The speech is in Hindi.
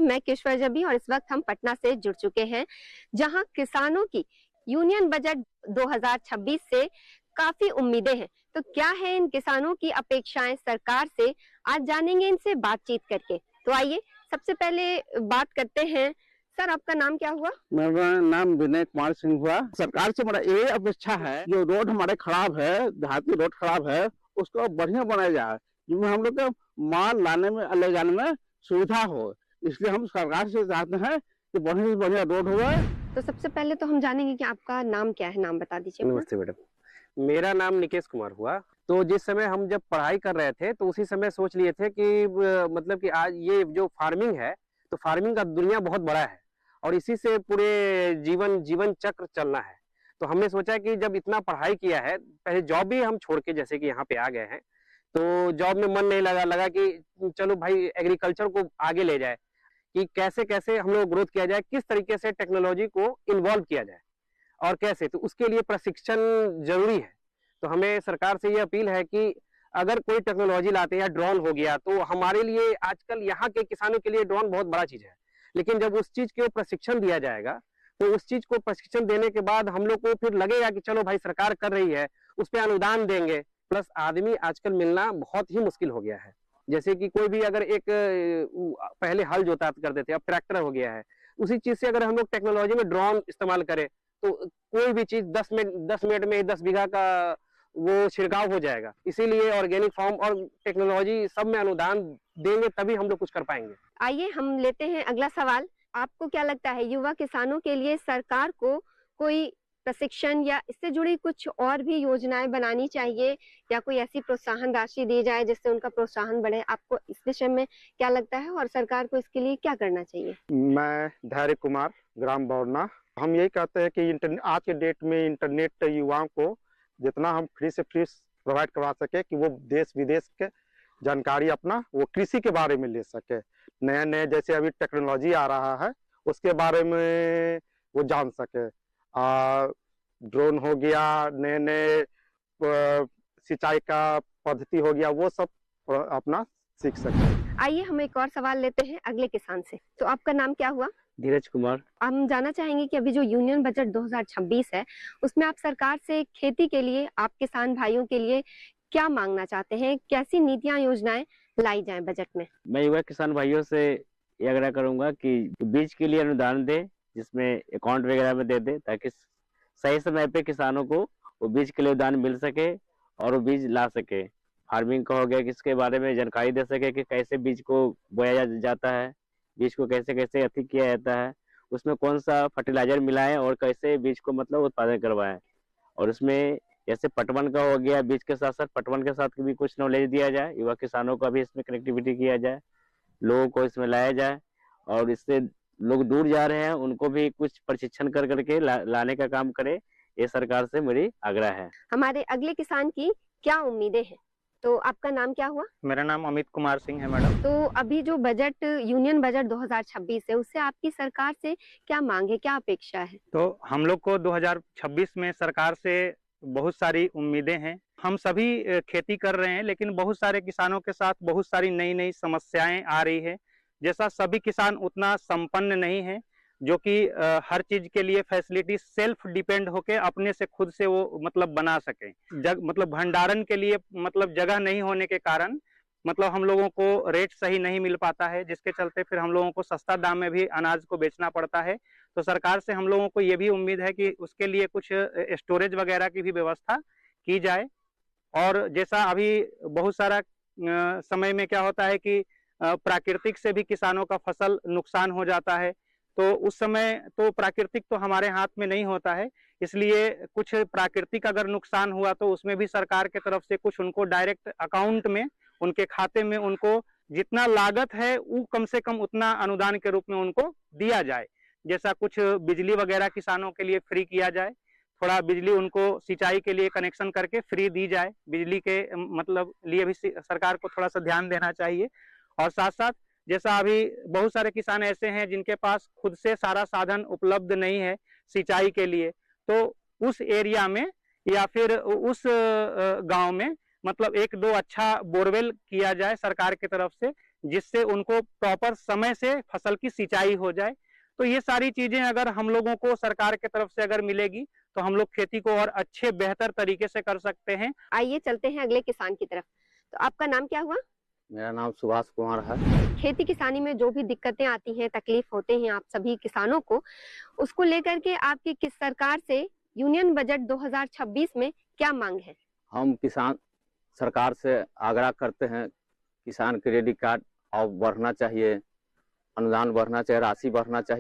मैं किश्वर जबी और इस वक्त हम पटना से जुड़ चुके हैं, जहां किसानों की यूनियन बजट 2026 से काफी उम्मीदें हैं। तो क्या है इन किसानों की अपेक्षाएं सरकार से, आज जानेंगे इनसे बातचीत करके। तो आइए सबसे पहले बात करते हैं। सर, आपका नाम क्या हुआ? मेरा नाम विनय कुमार सिंह हुआ। सरकार से मेरा ये अपेक्षा है, जो रोड हमारे खराब है, देहाती रोड खराब है, उसको बढ़िया बनाया जाए, जिसमें हम लोग का माल लाने में ले जाने में सुविधा हो। इसलिए हम सरकार से चाहते हैं कि बढ़िया से बढ़िया रोड हुआ। तो सबसे पहले तो हम जानेंगे कि आपका नाम क्या है, नाम बता दीजिए। नमस्ते मैडम, मेरा नाम निकेश कुमार हुआ। तो जिस समय हम जब पढ़ाई कर रहे थे तो उसी समय सोच लिए थे कि मतलब कि आज ये जो फार्मिंग है, तो फार्मिंग का दुनिया बहुत बड़ा है और इसी से पूरे जीवन चक्र चलना है। तो हमने सोचा कि जब इतना पढ़ाई किया है, पहले जॉब भी हम छोड़ के जैसे कि यहाँ पे आ गए हैं, तो जॉब में मन नहीं लगा कि चलो भाई एग्रीकल्चर को आगे ले जाए, कि कैसे कैसे हम लोग ग्रोथ किया जाए, किस तरीके से टेक्नोलॉजी को इन्वॉल्व किया जाए और कैसे। तो उसके लिए प्रशिक्षण जरूरी है। तो हमें सरकार से ये अपील है कि अगर कोई टेक्नोलॉजी लाते हैं या ड्रोन हो गया, तो हमारे लिए आजकल यहाँ के किसानों के लिए ड्रोन बहुत बड़ा चीज है, लेकिन जब उस चीज को प्रशिक्षण दिया जाएगा, तो उस चीज को प्रशिक्षण देने के बाद हम लोग को फिर लगेगा कि चलो भाई सरकार कर रही है, उस पर अनुदान देंगे। प्लस आदमी आजकल मिलना बहुत ही मुश्किल हो गया है। जैसे कि कोई भी अगर एक पहले हल जोता करते थे, अब ट्रैक्टर हो गया है। उसी चीज से अगर हम लोग टेक्नोलॉजी में ड्रोन इस्तेमाल करें, तो कोई भी चीज 10 मिनट में 10 बीघा का वो छिड़काव हो जाएगा। इसीलिए ऑर्गेनिक फार्म और टेक्नोलॉजी सब में अनुदान देंगे, तभी हम लोग कुछ कर पाएंगे। आइए हम लेते हैं अगला सवाल। आपको क्या लगता है, युवा किसानों के लिए सरकार को कोई प्रशिक्षण या इससे जुड़ी कुछ और भी योजनाएं बनानी चाहिए, या कोई ऐसी प्रोत्साहन राशि दी जाए जिससे उनका प्रोत्साहन बढ़े? आपको इस विषय में क्या लगता है और सरकार को इसके लिए क्या करना चाहिए? मैं धैर्य कुमार, ग्राम बौरना। हम यही कहते हैं कि आज के डेट में इंटरनेट युवाओं को जितना हम फ्री से फ्री प्रोवाइड करवा सके, कि वो देश विदेश के जानकारी अपना वो कृषि के बारे में ले सके। नए नए जैसे अभी टेक्नोलॉजी आ रहा है, उसके बारे में वो जान सके। ड्रोन हो गया, नए नए सिंचाई का पद्धति हो गया, वो सब अपना सीख सके। आइए हम एक और सवाल लेते हैं अगले किसान से। तो आपका नाम क्या हुआ? धीरज कुमार। हम जानना चाहेंगे कि अभी जो यूनियन बजट 2026 है, उसमें आप सरकार से खेती के लिए, आप किसान भाइयों के लिए क्या मांगना चाहते हैं? कैसी नीतियां, योजनाएं लाई जाएं बजट में? मैं युवा किसान भाइयों से ये आग्रह करूंगा कि बीज के लिए अनुदान दे, जिसमें अकाउंट वगैरह में दे दे, ताकि सही समय पे किसानों को वो बीज के लिए अनुदान मिल सके और वो बीज ला सके। फार्मिंग का हो गया, किसके बारे में जानकारी दे सके कि कैसे बीज को बोया जाता है, बीज को कैसे कैसे अति किया जाता है, उसमें कौन सा फर्टिलाइजर मिलाएं और कैसे बीज को मतलब उत्पादन करवाएं। और उसमें जैसे पटवन का हो गया, बीज के साथ साथ पटवन के साथ भी कुछ नॉलेज दिया जाए, युवा किसानों का भी इसमें कनेक्टिविटी किया जाए, लोगों को इसमें लाया जाए, और इससे लोग दूर जा रहे हैं उनको भी कुछ प्रशिक्षण कर करके लाने का काम करे। ये सरकार से मेरी आग्रह है। हमारे अगले किसान की क्या उम्मीदें हैं? तो आपका नाम क्या हुआ? मेरा नाम अमित कुमार सिंह है मैडम। तो अभी जो बजट, यूनियन बजट 2026 है, उससे आपकी सरकार से क्या मांग है, क्या अपेक्षा है? तो हम लोग को 2026 में सरकार से बहुत सारी उम्मीदें हैं। हम सभी खेती कर रहे हैं, लेकिन बहुत सारे किसानों के साथ बहुत सारी नई नई समस्याएं आ रही है। जैसा सभी किसान उतना संपन्न नहीं है, जो कि हर चीज के लिए फैसिलिटी सेल्फ डिपेंड होके अपने से खुद से वो मतलब बना सके। मतलब भंडारण के लिए मतलब जगह नहीं होने के कारण मतलब हम लोगों को रेट सही नहीं मिल पाता है, जिसके चलते फिर हम लोगों को सस्ता दाम में भी अनाज को बेचना पड़ता है। तो सरकार से हम लोगों को ये भी उम्मीद है कि उसके लिए कुछ स्टोरेज वगैरह की भी व्यवस्था की जाए। और जैसा अभी बहुत सारा समय में क्या होता है कि प्राकृतिक से भी किसानों का फसल नुकसान हो जाता है, तो उस समय तो प्राकृतिक तो हमारे हाथ में नहीं होता है, इसलिए कुछ प्राकृतिक अगर नुकसान हुआ तो उसमें भी सरकार के तरफ से कुछ उनको डायरेक्ट अकाउंट में, उनके खाते में उनको जितना लागत है वो कम से कम उतना अनुदान के रूप में उनको दिया जाए। जैसा कुछ बिजली वगैरह किसानों के लिए फ्री किया जाए, थोड़ा बिजली उनको सिंचाई के लिए कनेक्शन करके फ्री दी जाए। बिजली के मतलब लिए भी सरकार को थोड़ा सा ध्यान देना चाहिए। और साथ साथ जैसा अभी बहुत सारे किसान ऐसे हैं जिनके पास खुद से सारा साधन उपलब्ध नहीं है सिंचाई के लिए, तो उस एरिया में या फिर उस गांव में मतलब एक दो अच्छा बोरवेल किया जाए सरकार की तरफ से, जिससे उनको प्रॉपर समय से फसल की सिंचाई हो जाए। तो ये सारी चीजें अगर हम लोगों को सरकार की तरफ से अगर मिलेगी तो हम लोग खेती को और अच्छे बेहतर तरीके से कर सकते हैं। आइए चलते हैं अगले किसान की तरफ। तो आपका नाम क्या हुआ? मेरा नाम सुभाष कुमार है। खेती किसानी में जो भी दिक्कतें आती हैं, तकलीफ होते हैं आप सभी किसानों को, उसको लेकर के आपकी किस सरकार से यूनियन बजट 2026 में क्या मांग है? हम किसान सरकार से आग्रह करते हैं किसान क्रेडिट कार्ड और बढ़ना चाहिए, अनुदान बढ़ना चाहिए, राशि बढ़ना चाहिए।